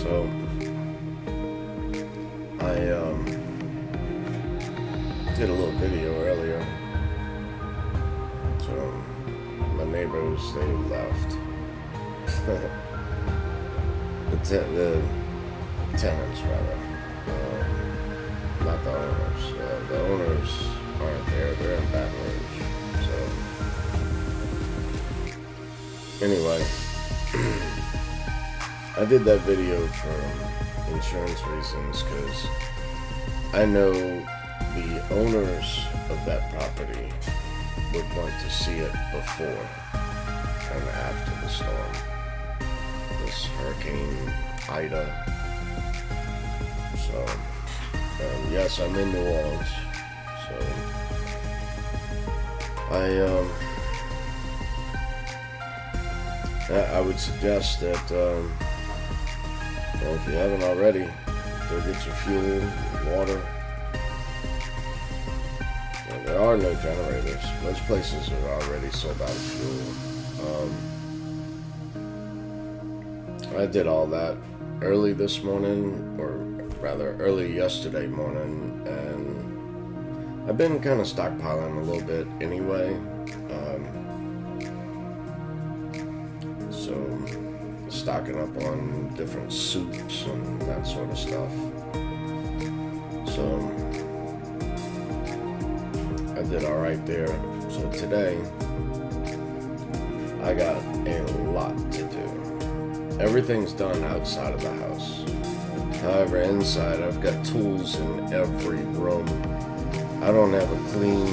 So I did a little video earlier. So my neighbors, they left. The tenants rather, not the owners. The owners aren't there; they're in Baton Rouge. So anyway, I did that video for insurance reasons because I know the owners of that property would want to see it before and after the storm. This Hurricane Ida. So, yes, I'm in New Orleans. So, I would suggest that, if you haven't already, go get your fuel, water. There are no generators. Most places are already sold out of fuel. I did all that early this morning, or rather early yesterday morning, and I've been kind of stockpiling a little bit anyway. So stocking up on different soups and that sort of stuff. So I did all right there. So today I got a lot to do. Everything's done outside of the house. However, inside I've got tools in every room. I don't have a clean,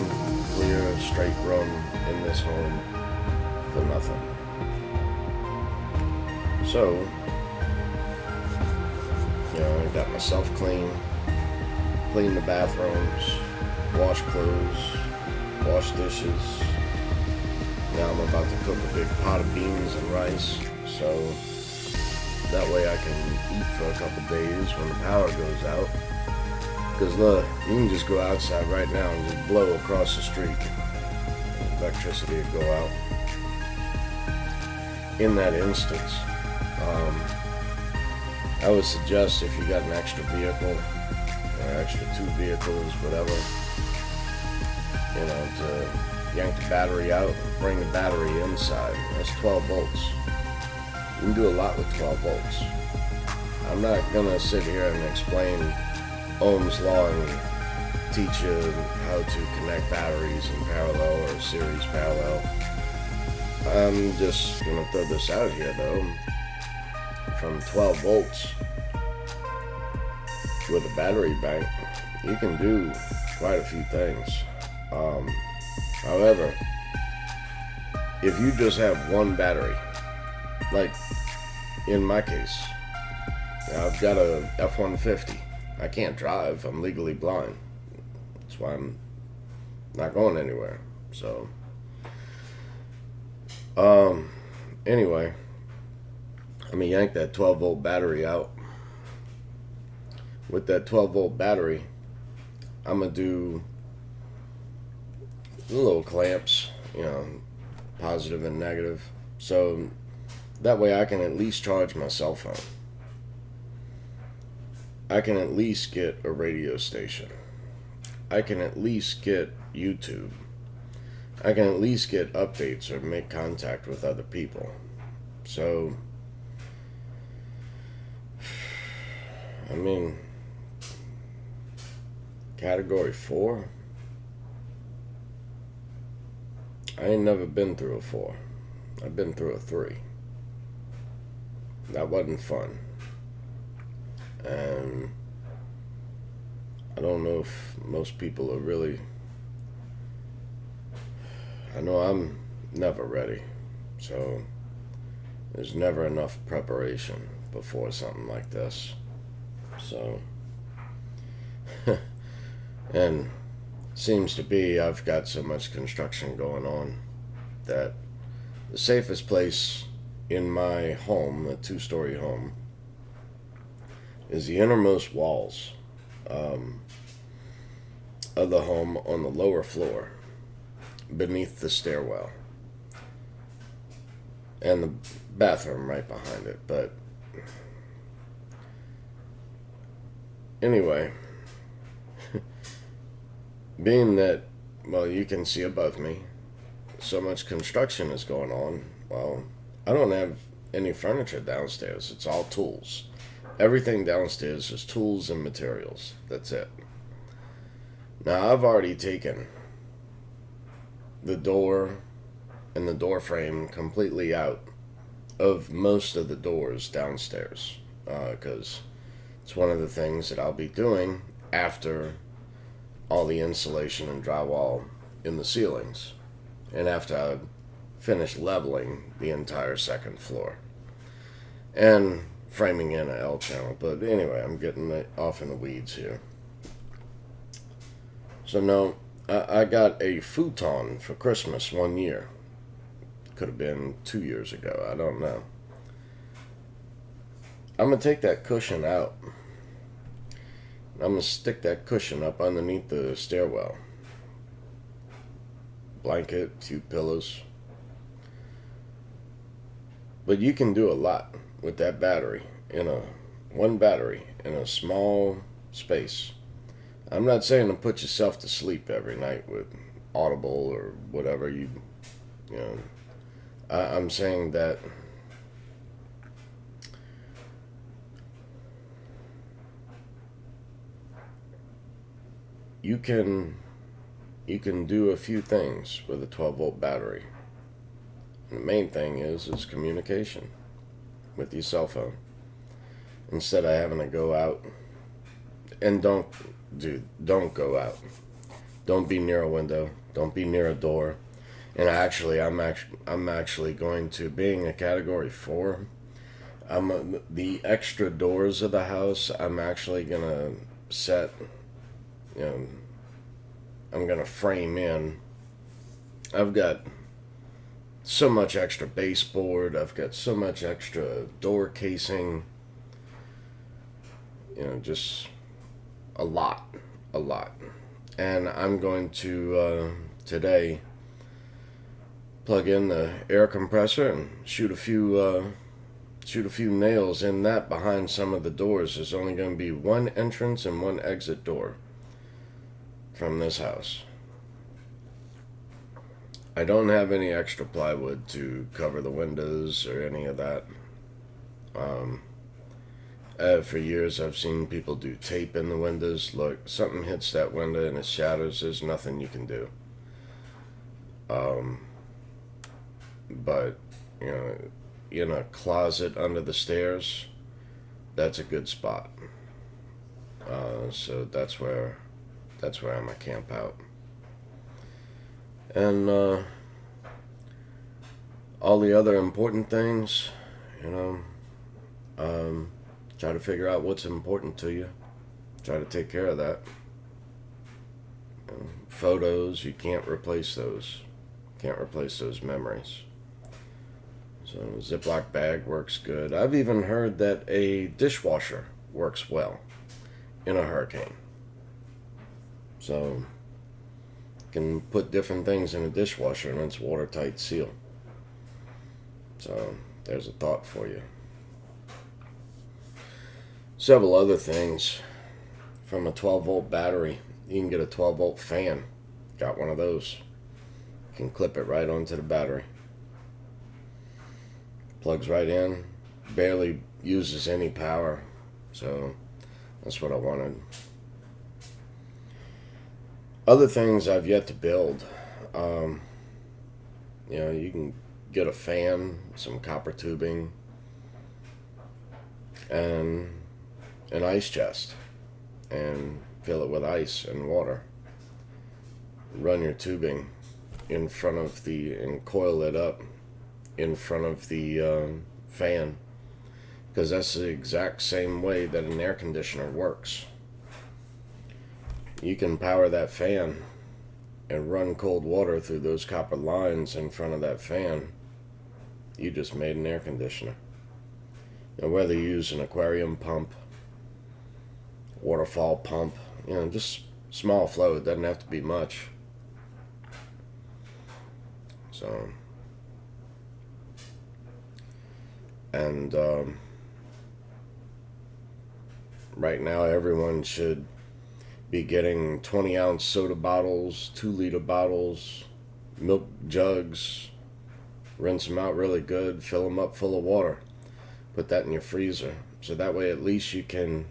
clear, straight room in this home for nothing. So, I got myself clean the bathrooms, wash clothes, wash dishes. Now I'm about to cook a big pot of beans and rice, so that way I can eat for a couple days when the power goes out. Because look, you can just go outside right now and just blow across the street. Electricity would go out. In that instance, I would suggest if you got an extra vehicle, or extra 2 vehicles, whatever, to yank the battery out, bring the battery inside. That's 12 volts. You can do a lot with 12 volts. I'm not going to sit here and explain Ohm's law and teach you how to connect batteries in parallel or series parallel. I'm just going to throw this out here though. From 12 volts with a battery bank, you can do quite a few things. However, if you just have one battery, like in my case, I've got a F-150. I can't drive. I'm legally blind. That's why I'm not going anywhere. So, anyway, I'm gonna yank that 12 volt battery out. With that 12 volt battery, I'm gonna do little clamps, positive and negative. So that way I can at least charge my cell phone. I can at least get a radio station. I can at least get YouTube. I can at least get updates or make contact with other people. So, category 4? I ain't never been through a 4. I've been through a 3. That wasn't fun. And I don't know if most people are really... I know I'm never ready. So there's never enough preparation before something like this. So, and seems to be I've got so much construction going on that the safest place in my home, a 2-story home, is the innermost walls of the home on the lower floor beneath the stairwell and the bathroom right behind it. But anyway, being that, well, you can see above me, so much construction is going on. Well, I don't have any furniture downstairs. It's all tools. Everything downstairs is tools and materials. That's it. Now, I've already taken the door and the door frame completely out of most of the doors downstairs, because it's one of the things that I'll be doing after all the insulation and drywall in the ceilings, and after I finish leveling the entire second floor and framing in an L channel. But anyway, I'm getting off in the weeds here. So no, I got a futon for Christmas one year. Could have been 2 years ago. I don't know. I'm going to take that cushion out. I'm going to stick that cushion up underneath the stairwell. Blanket, 2 pillows. But you can do a lot with that battery one battery in a small space. I'm not saying to put yourself to sleep every night with Audible or whatever you know. I'm saying that you can do a few things with a 12-volt battery. And the main thing is communication with your cell phone. Instead of having to go out, and don't go out. Don't be near a window. Don't be near a door. And I'm actually going to, being a category 4, the extra doors of the house, I'm actually gonna set, I'm gonna frame in. I've got so much extra baseboard. I've got so much extra door casing. Just a lot. And I'm going to today plug in the air compressor and shoot a few nails in that behind some of the doors. There's only going to be one entrance and one exit door from this house. I don't have any extra plywood to cover the windows or any of that. For years I've seen people do tape in the windows. Look, something hits that window and it shatters. There's nothing you can do. But in a closet under the stairs, that's a good spot. So that's where I'm gonna camp out. And all the other important things, try to figure out what's important to you. Try to take care of that. Photos, you can't replace those. Can't replace those memories. So Ziploc bag works good. I've even heard that a dishwasher works well in a hurricane. So you can put different things in a dishwasher and it's watertight seal. So there's a thought for you. Several other things. From a 12-volt battery, you can get a 12-volt fan. Got one of those. You can clip it right onto the battery. Plugs right in. Barely uses any power. So that's what I wanted. Other things I've yet to build. You can get a fan, some copper tubing, and an ice chest, and fill it with ice and water. Run your tubing in front of and coil it up in front of the fan, because that's the exact same way that an air conditioner works. You can power that fan and run cold water through those copper lines in front of that fan. You just made an air conditioner. Now, whether you use an aquarium pump, waterfall pump, just small flow, it doesn't have to be much. So, and right now everyone should be getting 20-ounce soda bottles, 2-liter bottles, milk jugs, rinse them out really good, fill them up full of water, put that in your freezer. So that way at least you can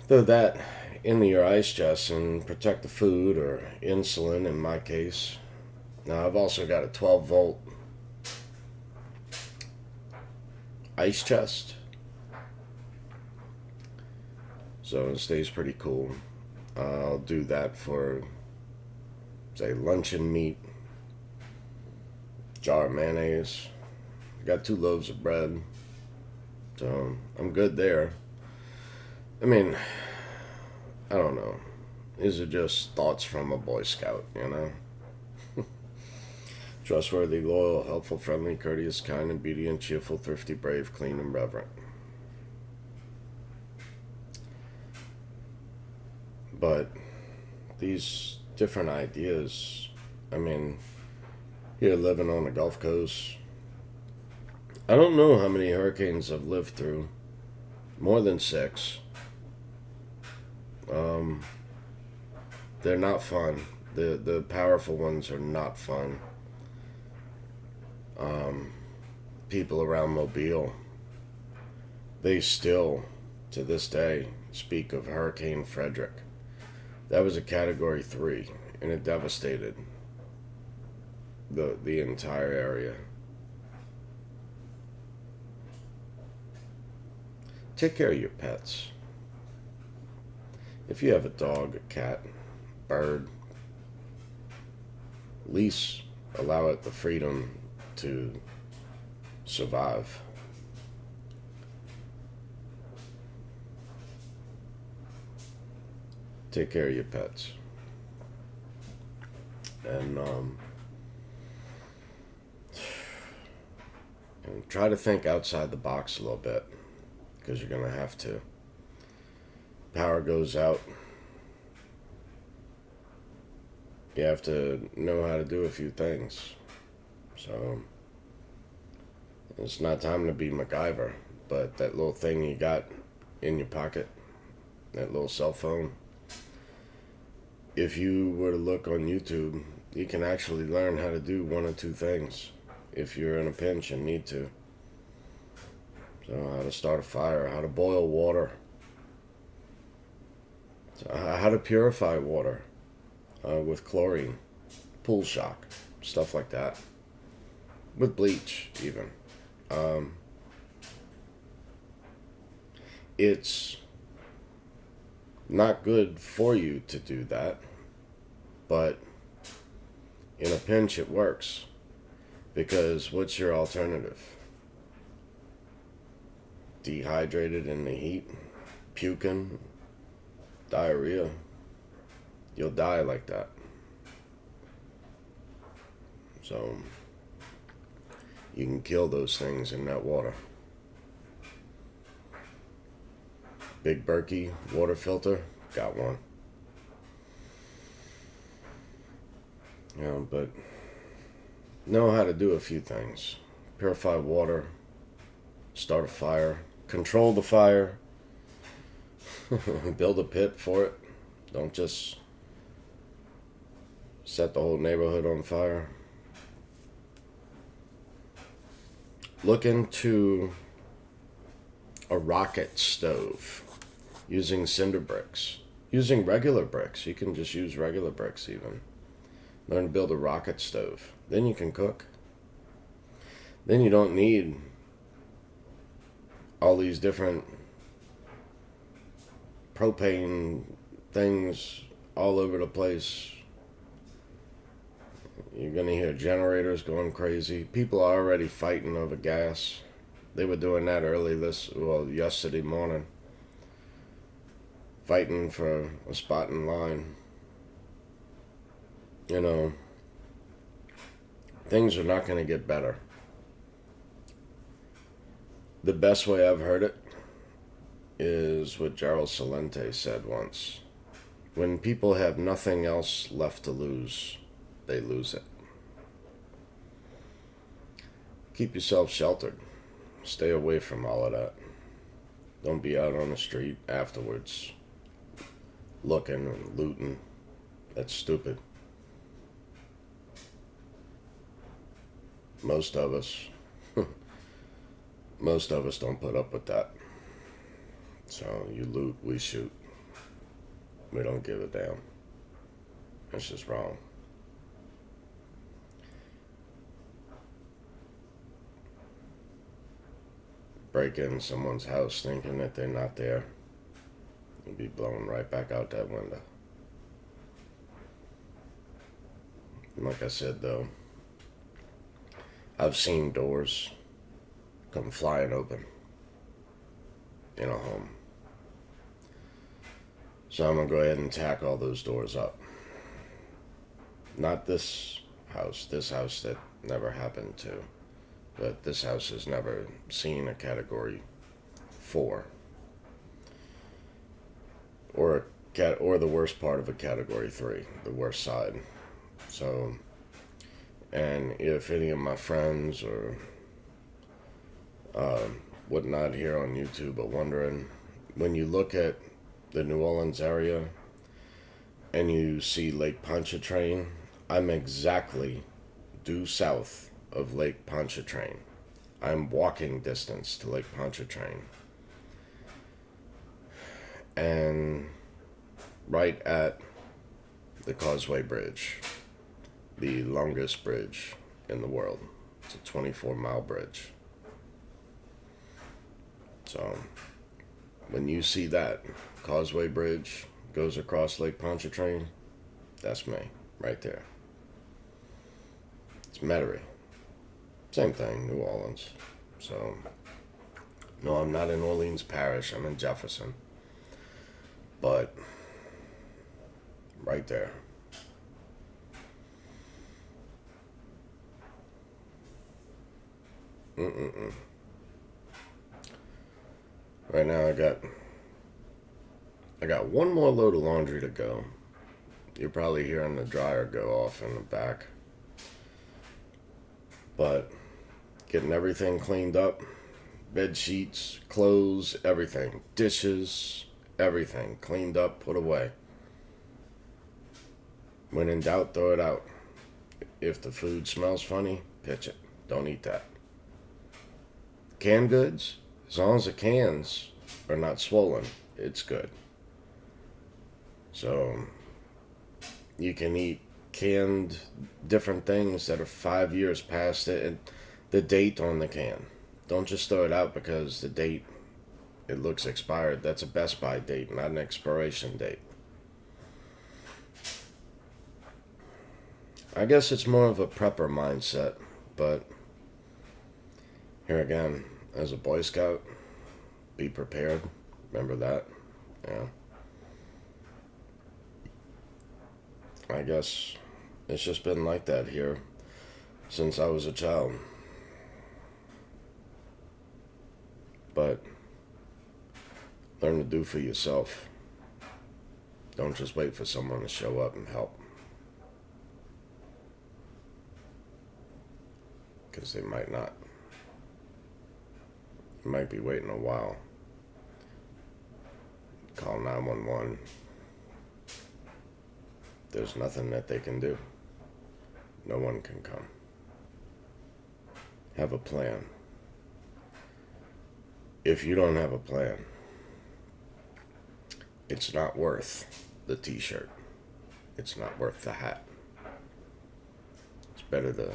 throw that into your ice chest and protect the food, or insulin in my case. Now I've also got a 12-volt ice chest, so it stays pretty cool. I'll do that for, say, luncheon meat, jar of mayonnaise. Got 2 loaves of bread, so I'm good there. I mean, I don't know. These are just thoughts from a Boy Scout, you know? Trustworthy, loyal, helpful, friendly, courteous, kind, obedient, cheerful, thrifty, brave, clean, and reverent. But these different ideas, I mean, here living on the Gulf Coast, I don't know how many hurricanes I've lived through. More than 6. They're not fun. The powerful ones are not fun. People around Mobile, they still, to this day, speak of Hurricane Frederick. That was a Category 3, and it devastated the entire area. Take care of your pets. If you have a dog, a cat, bird, at least allow it the freedom to survive. Take care of your pets. And try to think outside the box a little bit, because you're going to have to. Power goes out. You have to know how to do a few things. So it's not time to be MacGyver, but that little thing you got in your pocket, that little cell phone, if you were to look on YouTube, you can actually learn how to do 1 or 2 things if you're in a pinch and need to. So how to start a fire, how to boil water, so how to purify water with chlorine, pool shock, stuff like that, with bleach even. It's not good for you to do that, but in a pinch it works, because what's your alternative? Dehydrated in the heat, puking, diarrhea. You'll die like that. So you can kill those things in that water. Big Berkey water filter, got one. You know, but know how to do a few things. Purify water, start a fire, control the fire, build a pit for it. Don't just set the whole neighborhood on fire. Look into a rocket stove using cinder bricks. Using regular bricks. You can just use regular bricks even. Learn to build a rocket stove. Then you can cook. Then you don't need all these different propane things all over the place. You're going to hear generators going crazy. People are already fighting over gas. They were doing that yesterday morning. Fighting for a spot in line. You know, things are not going to get better. The best way I've heard it is what Gerald Salente said once. When people have nothing else left to lose, they lose it. Keep yourself sheltered. Stay away from all of that. Don't be out on the street afterwards looking and looting. That's stupid. Most of us, most of us don't put up with that. So you loot, we shoot. We don't give a damn. It's just wrong. Break in someone's house thinking that they're not there. You'll be blown right back out that window. And like I said though, I've seen doors come flying open in a home. So I'm going to go ahead and tack all those doors up. Not this house that never happened to. But this house has never seen a Category 4. Or the worst part of a Category 3, the worst side. So, and if any of my friends or whatnot here on YouTube are wondering, when you look at the New Orleans area and you see Lake Pontchartrain, I'm exactly due south of Lake Pontchartrain. I'm walking distance to Lake Pontchartrain. And right at the Causeway Bridge, the longest bridge in the world. It's a 24-mile bridge. So, when you see that Causeway Bridge goes across Lake Pontchartrain, that's me, right there. It's Metairie. Same thing, New Orleans. So, no, I'm not in Orleans Parish, I'm in Jefferson. But, right there. Right now I got one more load of laundry to go. You're probably hearing the dryer go off in the back. But getting everything cleaned up, bed sheets, clothes, everything, dishes, everything cleaned up, put away. When in doubt, throw it out. If the food smells funny, pitch it. Don't eat that. Canned goods, as long as the cans are not swollen, it's good. So you can eat canned different things that are 5 years past the date on the can. Don't just throw it out because the date, it looks expired. That's a Best By date, not an expiration date. I guess it's more of a prepper mindset, but here again, as a Boy Scout, be prepared. Remember that? Yeah. I guess it's just been like that here since I was a child. But learn to do for yourself. Don't just wait for someone to show up and help. Because they might not. You might be waiting a while. Call 911. There's nothing that they can do. No one can come. Have a plan. If you don't have a plan, it's not worth the t-shirt. It's not worth the hat. It's better to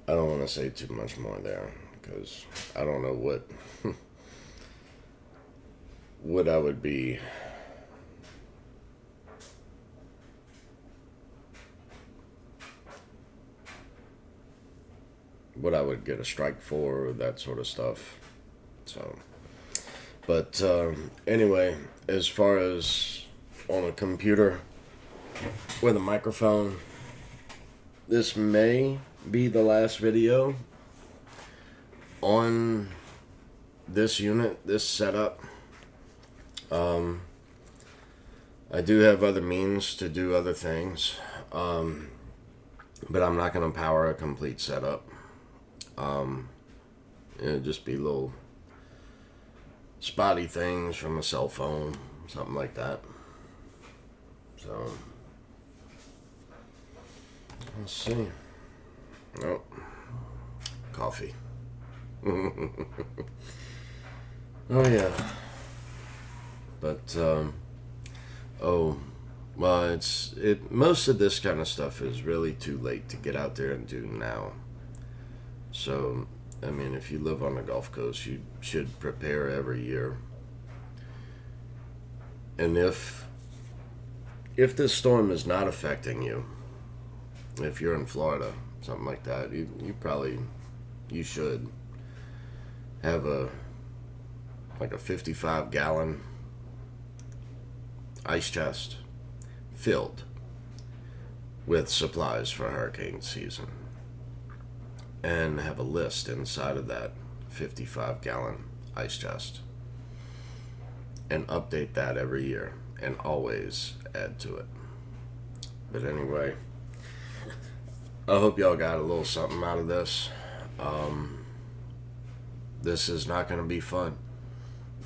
I don't want to say too much more there because I don't know what I would be what I would get a strike for, that sort of stuff. So, but anyway, as far as on a computer with a microphone, this may be the last video on this unit, this setup. I do have other means to do other things, but I'm not going to power a complete setup. It'll just be little spotty things from a cell phone, something like that. So, let's see. Oh, coffee. Oh yeah. But well, most of this kind of stuff is really too late to get out there and do now. So, I mean, if you live on the Gulf Coast, you should prepare every year. And if this storm is not affecting you, if you're in Florida, something like that, you should have a 55-gallon ice chest filled with supplies for hurricane season, and have a list inside of that 55-gallon ice chest, and update that every year and always add to it. But anyway, I hope y'all got a little something out of this. This is not going to be fun.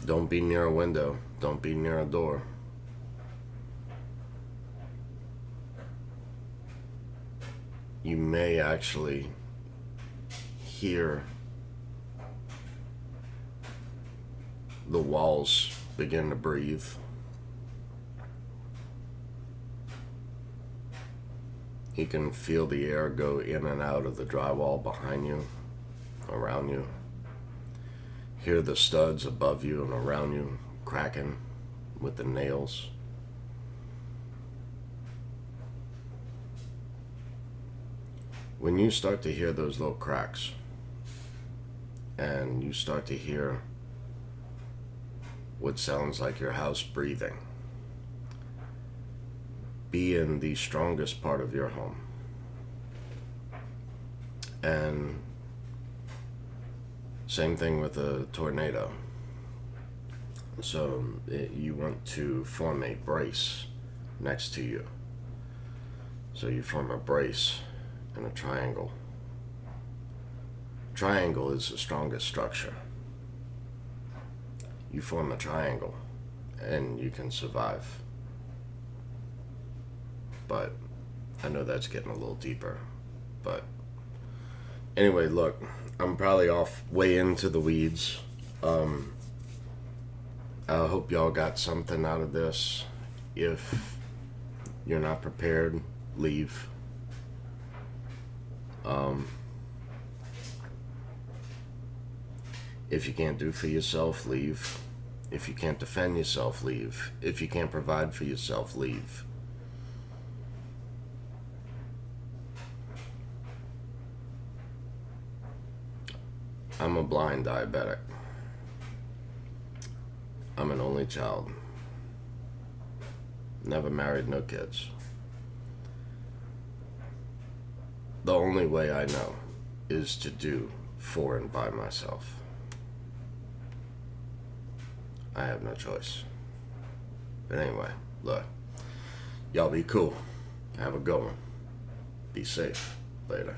Don't be near a window. Don't be near a door. You may actually hear the walls begin to breathe. You can feel the air go in and out of the drywall behind you, around you. Hear the studs above you and around you cracking with the nails. When you start to hear those little cracks, and you start to hear what sounds like your house breathing, be in the strongest part of your home. And same thing with a tornado. So you want to form a brace next to you. So you form a brace in a triangle. Triangle is the strongest structure. You form a triangle and you can survive. But I know that's getting a little deeper. But anyway, look, I'm probably off way into the weeds. I hope y'all got something out of this. If you're not prepared, leave. If you can't do for yourself, leave. If you can't defend yourself, leave. If you can't provide for yourself, leave. I'm a blind diabetic. I'm an only child. Never married, no kids. The only way I know is to do for and by myself. I have no choice. But anyway, look, y'all be cool. Have a good one. Be safe. Later.